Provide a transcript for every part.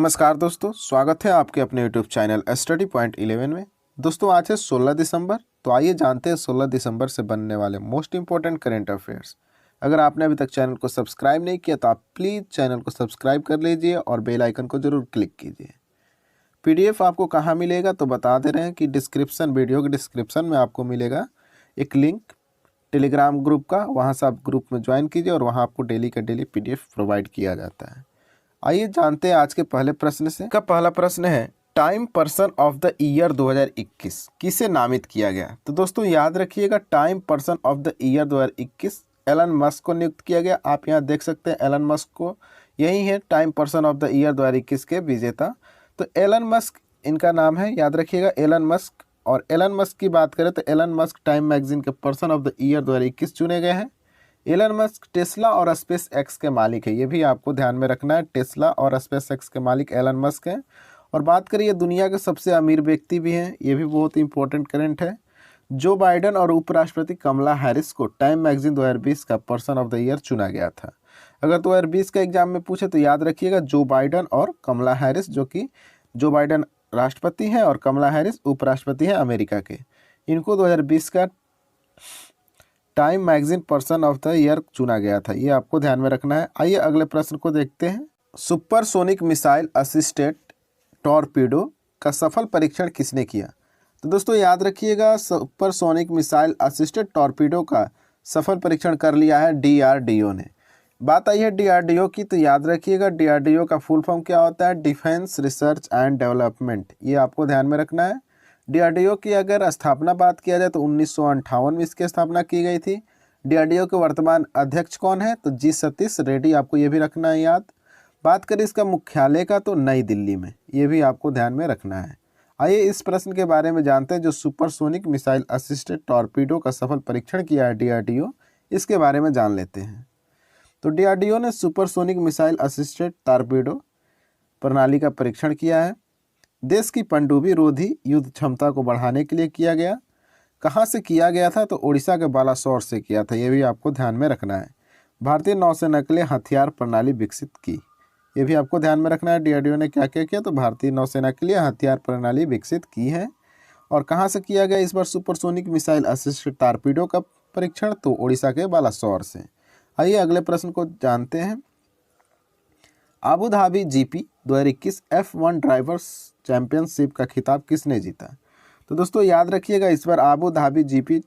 नमस्कार दोस्तों, स्वागत है आपके अपने यूट्यूब चैनल स्टडी पॉइंट 11 में। दोस्तों आज है 16 दिसंबर। तो आइए जानते हैं 16 दिसंबर से बनने वाले मोस्ट इंपॉर्टेंट करेंट अफेयर्स। अगर आपने अभी तक चैनल को सब्सक्राइब नहीं किया तो आप प्लीज़ चैनल को सब्सक्राइब कर लीजिए और बेल आइकन को जरूर क्लिक कीजिए। PDF आपको कहाँ मिलेगा तो बता दे रहे हैं कि वीडियो के डिस्क्रिप्शन में आपको मिलेगा एक लिंक टेलीग्राम ग्रुप का। वहाँ से आप ग्रुप में ज्वाइन कीजिए और वहाँ आपको डेली का डेली PDF प्रोवाइड किया जाता है। आइए जानते हैं आज के पहले प्रश्न से। का पहला प्रश्न है, Time person of the year 2021 किसे नामित किया गया? तो दोस्तों याद रखिएगा, Time person of the year 2021 Elon Musk को नियुक्त किया गया। आप यहाँ देख सकते हैं एलन मस्क को, यही है Time person of the year 2021 के विजेता। तो एलन मस्क इनका नाम है, याद रखिएगा एलन मस्क। और एलन मस्क की बात करें तो एलन मस्क टाइम मैगजीन के पर्सन ऑफ द ईयर 2021 चुने गए हैं। एलन मस्क टेस्ला और स्पेस एक्स के मालिक है, ये भी आपको ध्यान में रखना है। टेस्ला और स्पेस एक्स के मालिक एलन मस्क हैं। और बात करिए दुनिया के सबसे अमीर व्यक्ति भी हैं, ये भी बहुत इंपॉर्टेंट करंट है। जो बाइडन और उपराष्ट्रपति कमला हैरिस को टाइम मैगजीन 2020 का पर्सन ऑफ द ईयर चुना गया था। अगर 2020 का एग्जाम में पूछे तो याद रखिएगा जो बाइडन और कमला हैरिस, जो कि जो बाइडन राष्ट्रपति हैं और कमला हैरिस उपराष्ट्रपति हैं अमेरिका के, इनको 2020 का time magazine person of the year चुना गया था, ये आपको ध्यान में रखना है। आइए अगले प्रश्न को देखते हैं। सुपरसोनिक मिसाइल असिस्टेड टॉर्पीडो का सफल परीक्षण किसने किया? तो दोस्तों याद रखिएगा, सुपरसोनिक मिसाइल असिस्टेड टॉर्पीडो का सफल परीक्षण कर लिया है DRDO ने। बात आई है DRDO की, तो याद रखिएगा DRDO का फुल फॉर्म क्या होता है? डिफेंस रिसर्च एंड डेवलपमेंट, ये आपको ध्यान में रखना है। DRDO की अगर स्थापना बात किया जाए तो 1958 में इसकी स्थापना की गई थी। DRDO के वर्तमान अध्यक्ष कौन है? तो जी सतीश रेड्डी, आपको ये भी रखना है याद। बात करें इसका मुख्यालय का तो नई दिल्ली में, ये भी आपको ध्यान में रखना है। आइए इस प्रश्न के बारे में जानते हैं। जो सुपरसोनिक मिसाइल असिस्टेड टॉर्पीडो का सफल परीक्षण किया है DRDO, इसके बारे में जान लेते हैं। तो DRDO ने सुपरसोनिक मिसाइल असिस्टेड टॉर्पीडो प्रणाली का परीक्षण किया है। देश की पनडुब्बी रोधी युद्ध क्षमता को बढ़ाने के लिए किया गया। कहाँ से किया गया था? तो उड़ीसा के बालासोर से किया था, ये भी आपको ध्यान में रखना है। भारतीय नौसेना के लिए हथियार प्रणाली विकसित की, ये भी आपको ध्यान में रखना है। DRDO ने क्या क्या किया? तो भारतीय नौसेना के लिए हथियार प्रणाली विकसित की है। और कहाँ से किया गया इस बार सुपरसोनिक मिसाइल असिस्टेड टॉर्पीडो का परीक्षण? तो उड़ीसा के बालासोर से। आइए अगले प्रश्न को जानते हैं। Abu Dhabi GP 2021 F1 drivers championship का खिताब किसने जीता? तो दोस्तों याद रखिएगा, इस बार Abu Dhabi GP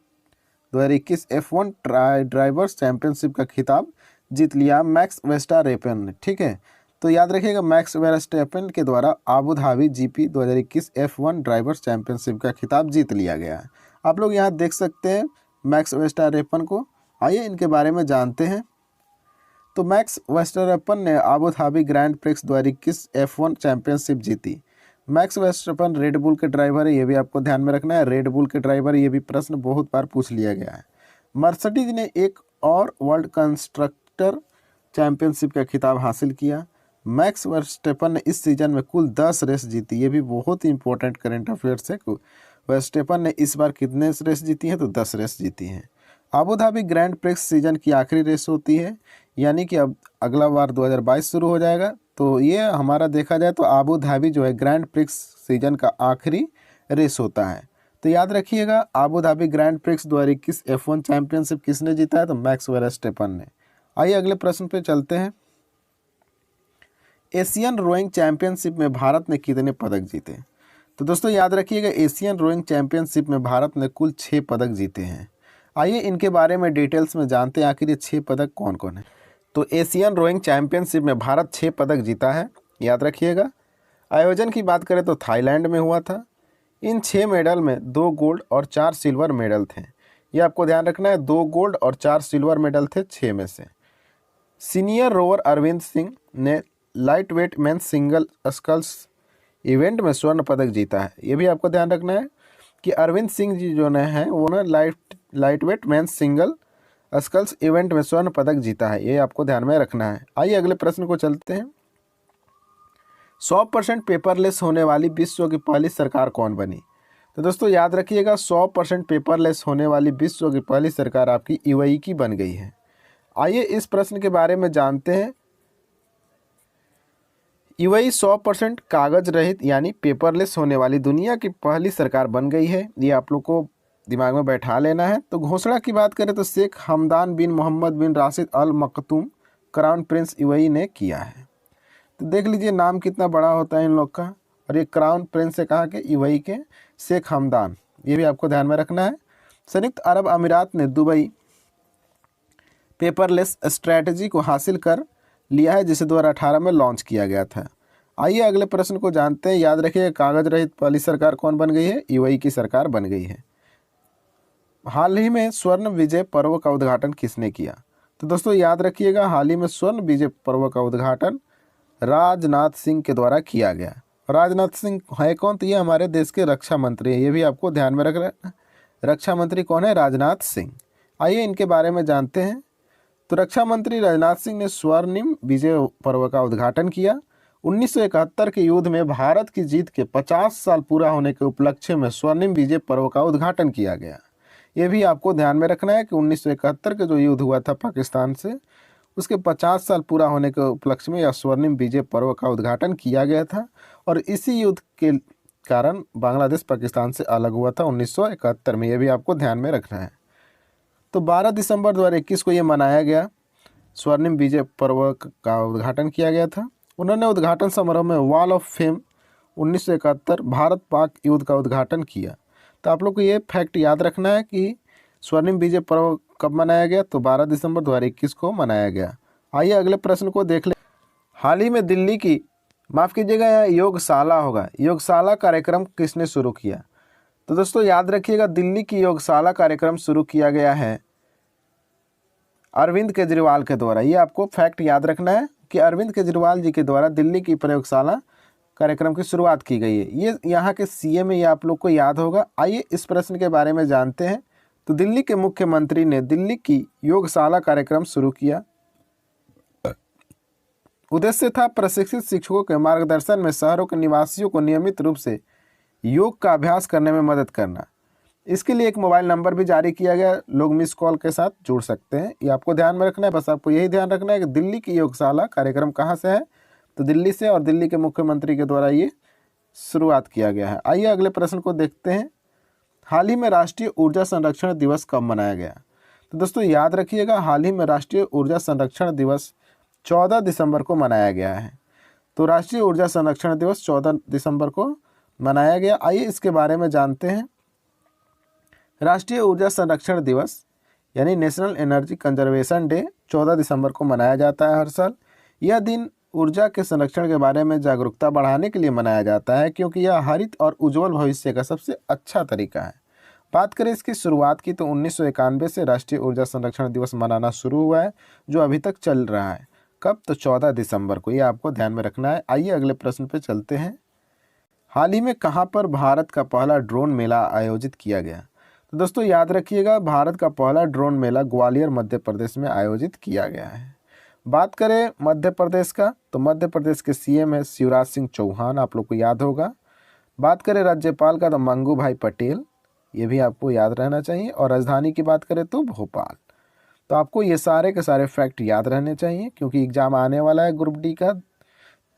2021 F1 drivers championship का खिताब जीत लिया मैक्स वेस्टापेन ने, ठीक है। तो याद रखिएगा मैक्स वेस्टापेन के द्वारा Abu Dhabi GP 2021 F1 drivers championship का खिताब जीत लिया गया है। आप लोग यहाँ देख सकते हैं मैक्स वेस्टापेन को। आइए इनके बारे में जानते हैं। तो मैक्स वेस्टापेन ने Abu Dhabi grand prix 2021 F1 championship जीती। मैक्स वेस्टापेन रेड बुल के ड्राइवर है, ये भी आपको ध्यान में रखना है। रेड बुल के ड्राइवर, ये भी प्रश्न बहुत बार पूछ लिया गया है। मर्सिडीज ने एक और वर्ल्ड कंस्ट्रक्टर चैंपियनशिप का खिताब हासिल किया। मैक्स वेस्टापेन ने इस सीजन में कुल 10 रेस जीती, ये भी बहुत ही इंपॉर्टेंट करेंट अफेयर्स है। वेस्टापेन ने इस बार कितने रेस जीती हैं? तो 10 रेस जीती हैं। Abu Dhabi grand prix season की आखिरी रेस होती है, यानी कि अब अगला बार 2022 शुरू हो जाएगा। तो ये हमारा देखा जाए तो आबू धाबी जो है ग्रैंड प्रिक्स सीजन का आखिरी रेस होता है। तो याद रखिएगा Abu Dhabi grand prix 2021 F1 championship किसने जीता है? तो मैक्स वेस्टापेन ने। आइए अगले प्रश्न पे चलते हैं। एशियन रोइंग चैंपियनशिप में भारत ने कितने पदक जीते? तो दोस्तों याद रखिएगा एशियन रोइंग चैंपियनशिप में भारत ने कुल 6 पदक जीते हैं। आइए इनके बारे में डिटेल्स में जानते हैं, आखिर ये 6 पदक कौन कौन है। तो एशियन रोइंग चैंपियनशिप में भारत 6 पदक जीता है, याद रखिएगा। आयोजन की बात करें तो थाईलैंड में हुआ था। इन 6 मेडल में 2 गोल्ड और 4 सिल्वर मेडल थे, ये आपको ध्यान रखना है। 2 गोल्ड और 4 सिल्वर मेडल थे 6 में से। सीनियर रोवर अरविंद सिंह ने light weight men's single sculls event में स्वर्ण पदक जीता है, ये भी आपको ध्यान रखना है कि अरविंद सिंह जी जो हैं वो ना light weight men's single sculls event में स्वर्ण पदक जीता है, ये आपको ध्यान में रखना है। आइए अगले प्रश्न को चलते हैं। 100% पेपरलेस होने वाली विश्व की पहली सरकार कौन बनी? तो दोस्तों याद रखिएगा 100% पेपरलेस होने वाली विश्व की पहली सरकार आपकी UAE की बन गई है। आइए इस प्रश्न के बारे में जानते हैं। यूएई 100% कागज रहित यानी पेपरलेस होने वाली दुनिया की पहली सरकार बन गई है। ये आप लोग को दिमाग में बैठा लेना है। तो घोषणा की बात करें तो शेख हमदान बिन मोहम्मद बिन राशिद अल मखतूम क्राउन प्रिंस यूएई ने किया है। तो देख लीजिए नाम कितना बड़ा होता है इन लोग का। और ये क्राउन प्रिंस से कहा कि यूएई के शेख हमदान, ये भी आपको ध्यान में रखना है। संयुक्त अरब अमीरात ने दुबई पेपरलेस स्ट्रैटेजी को हासिल कर लिया है, जिसे 2018 में लॉन्च किया गया था। आइए अगले प्रश्न को जानते हैं। याद रखिए कागज रहित पहली सरकार कौन बन गई है? यूएई की सरकार बन गई है। हाल ही में स्वर्ण विजय पर्व का उद्घाटन किसने किया? तो दोस्तों याद रखिएगा, हाल ही में स्वर्ण विजय पर्व का उद्घाटन राजनाथ सिंह के द्वारा किया गया। राजनाथ सिंह है कौन? तो ये हमारे देश के रक्षा मंत्री है, ये भी आपको ध्यान में रखना। रक्षा मंत्री कौन है? राजनाथ सिंह। आइए इनके बारे में जानते हैं। तो रक्षा मंत्री राजनाथ सिंह ने स्वर्णिम विजय पर्व का उद्घाटन किया। 1971 के युद्ध में भारत की जीत के 50 साल पूरा होने के उपलक्ष्य में स्वर्णिम विजय पर्व का उद्घाटन किया गया। ये भी आपको ध्यान में रखना है कि 1971 का जो युद्ध हुआ था पाकिस्तान से, उसके 50 साल पूरा होने के उपलक्ष्य में यह स्वर्णिम विजय पर्व का उद्घाटन किया गया था। और इसी युद्ध के कारण बांग्लादेश पाकिस्तान से अलग हुआ था 1971 में, यह भी आपको ध्यान में रखना है। तो 12 दिसंबर 2021 को ये मनाया गया, स्वर्णिम विजय पर्व का उद्घाटन किया गया था। उन्होंने उद्घाटन समारोह में wall of fame 1971 Bharat Pak युद्ध का उद्घाटन किया। तो आप लोग को ये फैक्ट याद रखना है कि स्वर्णिम विजय पर्व कब मनाया गया? तो 12 दिसंबर 2021 को मनाया गया। आइए अगले प्रश्न को देख ले। हाल ही में दिल्ली की, माफ़ कीजिएगा यहाँ योगशाला होगा, योगशाला कार्यक्रम किसने शुरू किया? तो दोस्तों याद रखिएगा, दिल्ली की योगशाला कार्यक्रम शुरू किया गया है अरविंद केजरीवाल के द्वारा। ये आपको फैक्ट याद रखना है कि अरविंद केजरीवाल जी के द्वारा दिल्ली की प्रयोगशाला कार्यक्रम की शुरुआत की गई है। ये यहाँ के सीएम है, ये आप लोग को याद होगा। आइए इस प्रश्न के बारे में जानते हैं। तो दिल्ली के मुख्यमंत्री ने दिल्ली की योगशाला कार्यक्रम शुरू किया। उद्देश्य था प्रशिक्षित शिक्षकों के मार्गदर्शन में शहरों के निवासियों को नियमित रूप से योग का अभ्यास करने में मदद करना। इसके लिए एक मोबाइल नंबर भी जारी किया गया, लोग मिस कॉल के साथ जुड़ सकते हैं। ये आपको ध्यान में रखना है। बस आपको यही ध्यान रखना है कि दिल्ली की योगशाला कार्यक्रम कहाँ से है? तो दिल्ली से, और दिल्ली के मुख्यमंत्री के द्वारा ये शुरुआत किया गया है। आइए अगले प्रश्न को देखते हैं। हाल ही में राष्ट्रीय ऊर्जा संरक्षण दिवस कब मनाया गया? तो दोस्तों याद रखिएगा, हाल ही में राष्ट्रीय ऊर्जा संरक्षण दिवस 14 दिसंबर को मनाया गया है। तो राष्ट्रीय ऊर्जा संरक्षण दिवस 14 दिसंबर को मनाया गया। आइए इसके बारे में जानते हैं। राष्ट्रीय ऊर्जा संरक्षण दिवस यानी नेशनल एनर्जी कंजर्वेशन डे 14 दिसंबर को मनाया जाता है हर साल। यह दिन ऊर्जा के संरक्षण के बारे में जागरूकता बढ़ाने के लिए मनाया जाता है, क्योंकि यह हरित और उज्जवल भविष्य का सबसे अच्छा तरीका है। बात करें इसकी शुरुआत की तो 1991 से राष्ट्रीय ऊर्जा संरक्षण दिवस मनाना शुरू हुआ है, जो अभी तक चल रहा है। कब? तो 14 दिसंबर को। ये आपको ध्यान में रखना है। आइए अगले प्रश्न पे चलते हैं। हाल ही में कहाँ पर भारत का पहला ड्रोन मेला आयोजित किया गया? तो दोस्तों याद रखिएगा, भारत का पहला ड्रोन मेला ग्वालियर मध्य प्रदेश में आयोजित किया गया है। बात करें मध्य प्रदेश का, तो मध्य प्रदेश के सीएम है शिवराज सिंह चौहान, आप लोग को याद होगा। बात करें राज्यपाल का तो मंगू भाई पटेल, ये भी आपको याद रहना चाहिए। और राजधानी की बात करें तो भोपाल। तो आपको ये सारे के सारे फैक्ट याद रहने चाहिए, क्योंकि एग्ज़ाम आने वाला है ग्रुप डी का।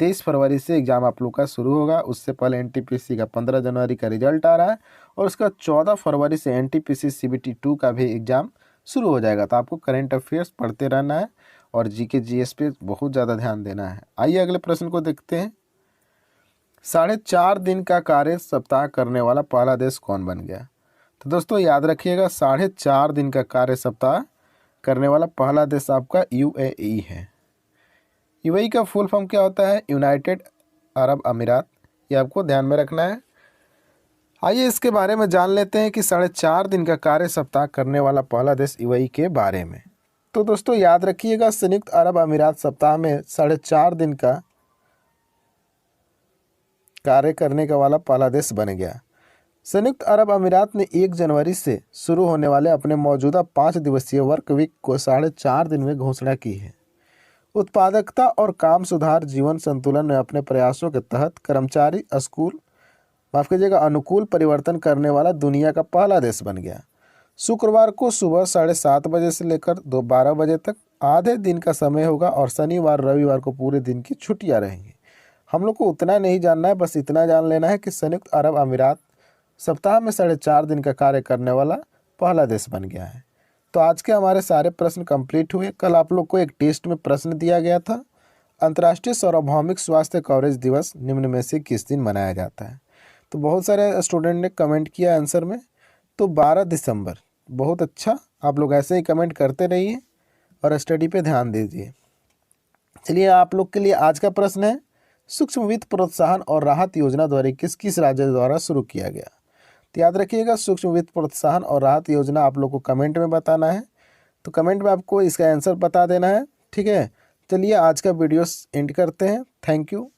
23 फरवरी से एग्ज़ाम आप लोग का शुरू होगा। उससे पहले एनटीपीसी का 15 जनवरी का रिजल्ट आ रहा है, और उसका 14 फरवरी से एनटीपीसी सीबीटी 2 का भी एग्ज़ाम शुरू हो जाएगा। तो आपको करंट अफेयर्स पढ़ते रहना है और जीके जीएस पे बहुत ज़्यादा ध्यान देना है। आइए अगले प्रश्न को देखते हैं। 4.5 दिन का कार्य सप्ताह करने वाला पहला देश कौन बन गया? तो दोस्तों याद रखिएगा, 4.5 दिन का कार्य सप्ताह करने वाला पहला देश आपका यूएई है। यूएई का फुल फॉर्म क्या होता है? यूनाइटेड अरब अमीरात। ये आपको ध्यान में रखना है। आइए इसके बारे में जान लेते हैं कि 4.5 दिन का कार्य सप्ताह करने वाला पहला देश यूएई के बारे में। तो दोस्तों याद रखिएगा, संयुक्त अरब अमीरात सप्ताह में 4.5 दिन का कार्य करने का वाला पहला देश बन गया। संयुक्त अरब अमीरात ने 1 जनवरी से शुरू होने वाले अपने मौजूदा 5 दिवसीय वर्क वीक को 4.5 दिन में घोषणा की है। उत्पादकता और काम सुधार जीवन संतुलन में अपने प्रयासों के तहत कर्मचारी अनुकूल परिवर्तन करने वाला दुनिया का पहला देश बन गया। शुक्रवार को सुबह 7:30 बजे से लेकर 12 बजे तक आधे दिन का समय होगा, और शनिवार रविवार को पूरे दिन की छुट्टियां रहेंगी। हम लोग को उतना नहीं जानना है, बस इतना जान लेना है कि संयुक्त अरब अमीरात सप्ताह में 4.5 दिन का कार्य करने वाला पहला देश बन गया है। तो आज के हमारे सारे प्रश्न कंप्लीट हुए। कल आप लोग को एक टेस्ट में प्रश्न दिया गया था, अंतर्राष्ट्रीय सार्वभौमिक स्वास्थ्य कवरेज दिवस निम्न में से किस दिन मनाया जाता है। तो बहुत सारे स्टूडेंट ने कमेंट किया आंसर में, तो 12 दिसंबर। बहुत अच्छा, आप लोग ऐसे ही कमेंट करते रहिए और स्टडी पे ध्यान दीजिए। चलिए आप लोग के लिए आज का प्रश्न है, सूक्ष्म वित्त प्रोत्साहन और राहत योजना द्वारा किस किस राज्य द्वारा शुरू किया गया। तो याद रखिएगा, सूक्ष्म वित्त प्रोत्साहन और राहत योजना आप लोग को कमेंट में बताना है। तो कमेंट में आपको इसका आंसर बता देना है, ठीक है। चलिए आज का वीडियो एंड करते हैं। Thank you.